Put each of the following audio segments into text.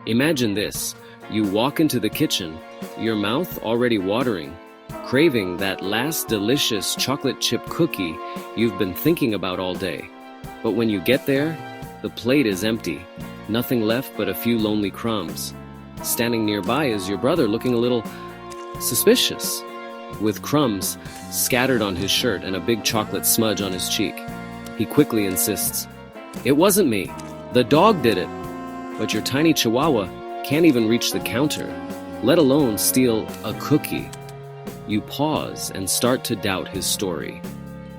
Imagine this. You walk into the kitchen, your mouth already watering, craving that last delicious chocolate chip cookie you've been thinking about all day. But when you get there, the plate is empty, nothing left but a few lonely crumbs. Standing nearby is your brother, looking a little suspicious, with crumbs scattered on his shirt and a big chocolate smudge on his cheek. He quickly insists, "It wasn't me. The dog did it." But your tiny chihuahua can't even reach the counter, let alone steal a cookie. You pause and start to doubt his story.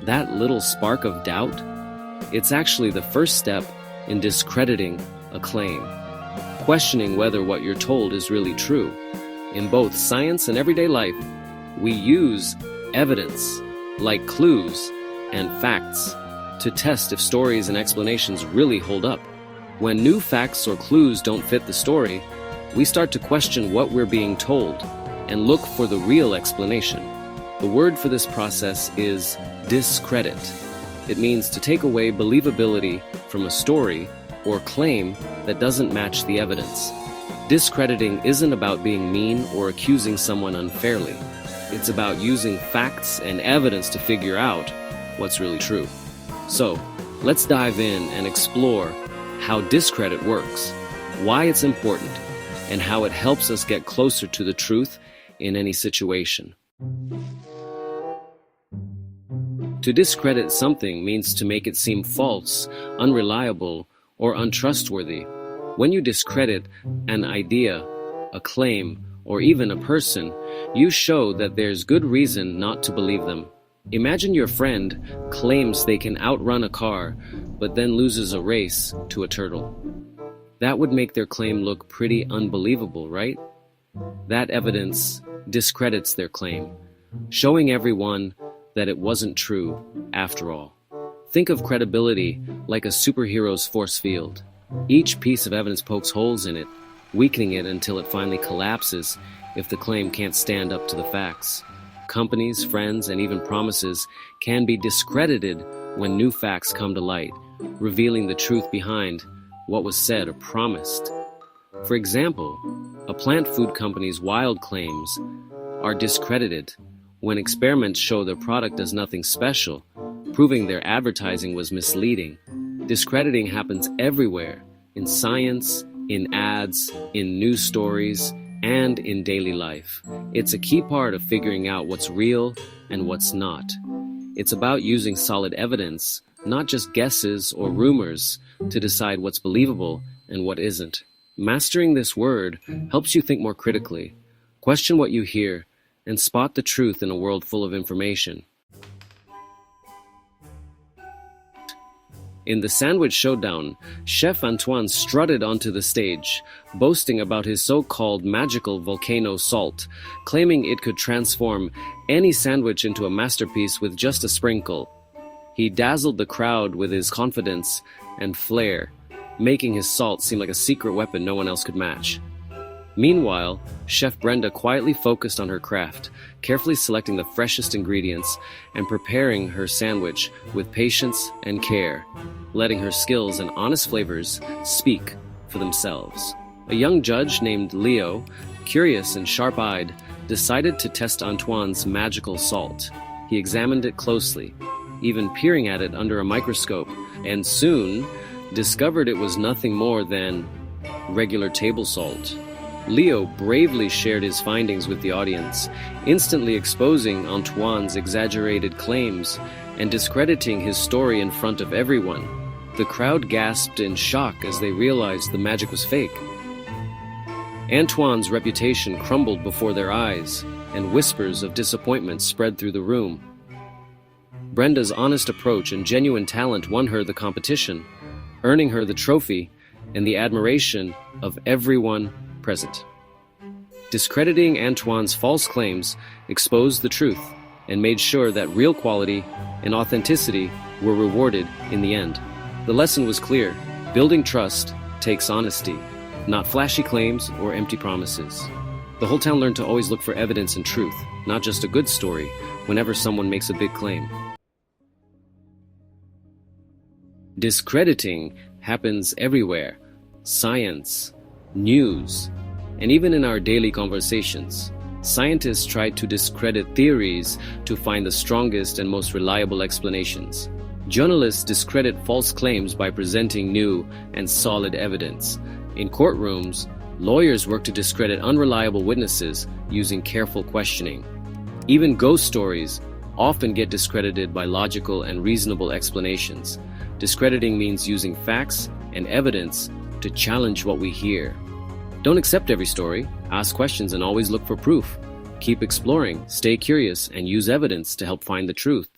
That little spark of doubt, it's actually the first step in discrediting a claim, questioning whether what you're told is really true. In both science and everyday life, we use evidence, like clues and facts, to test if stories and explanations really hold up. When new facts or clues don't fit the story, we start to question what we're being told and look for the real explanation. The word for this process is discredit. It means to take away believability from a story or claim that doesn't match the evidence. Discrediting isn't about being mean or accusing someone unfairly. It's about using facts and evidence to figure out what's really true. So, let's dive in and explore how discredit works, why it's important, and how it helps us get closer to the truth in any situation. To discredit something means to make it seem false, unreliable, or untrustworthy. When you discredit an idea, a claim, or even a person, you show that there's good reason not to believe them. Imagine your friend claims they can outrun a car, but then loses a race to a turtle. That would make their claim look pretty unbelievable, right? That evidence discredits their claim, showing everyone that it wasn't true after all. Think of credibility like a superhero's force field. Each piece of evidence pokes holes in it, weakening it until it finally collapses if the claim can't stand up to the facts. Companies, friends, and even promises can be discredited when new facts come to light, revealing the truth behind what was said or promised. For example, a plant food company's wild claims are discredited when experiments show their product does nothing special, proving their advertising was misleading. Discrediting happens everywhere, in science, in ads, in news stories, and in daily life. It's a key part of figuring out what's real and what's not. It's about using solid evidence, not just guesses or rumors, to decide what's believable and what isn't. Mastering this word helps you think more critically, question what you hear, and spot the truth in a world full of information. In the Sandwich Showdown, Chef Antoine strutted onto the stage, boasting about his so-called magical volcano salt, claiming it could transform any sandwich into a masterpiece with just a sprinkle. He dazzled the crowd with his confidence and flair, making his salt seem like a secret weapon no one else could match. Meanwhile, Chef Brenda quietly focused on her craft, carefully selecting the freshest ingredients and preparing her sandwich with patience and care, letting her skills and honest flavors speak for themselves. A young judge named Leo, curious and sharp-eyed, decided to test Antoine's magical salt. He examined it closely, even peering at it under a microscope, and soon discovered it was nothing more than regular table salt. Leo bravely shared his findings with the audience, instantly exposing Antoine's exaggerated claims and discrediting his story in front of everyone. The crowd gasped in shock as they realized the magic was fake. Antoine's reputation crumbled before their eyes, and whispers of disappointment spread through the room. Brenda's honest approach and genuine talent won her the competition, earning her the trophy and the admiration of everyone present. Discrediting Antoine's false claims exposed the truth and made sure that real quality and authenticity were rewarded in the end. The lesson was clear: building trust takes honesty, not flashy claims or empty promises. The whole town learned to always look for evidence and truth, not just a good story, whenever someone makes a big claim. Discrediting happens everywhere: science, news, and even in our daily conversations. Scientists try to discredit theories to find the strongest and most reliable explanations. Journalists discredit false claims by presenting new and solid evidence. In courtrooms, lawyers work to discredit unreliable witnesses using careful questioning. Even ghost stories often get discredited by logical and reasonable explanations. Discrediting means using facts and evidence to challenge what we hear. Don't accept every story, ask questions, and always look for proof. Keep exploring, stay curious, and use evidence to help find the truth.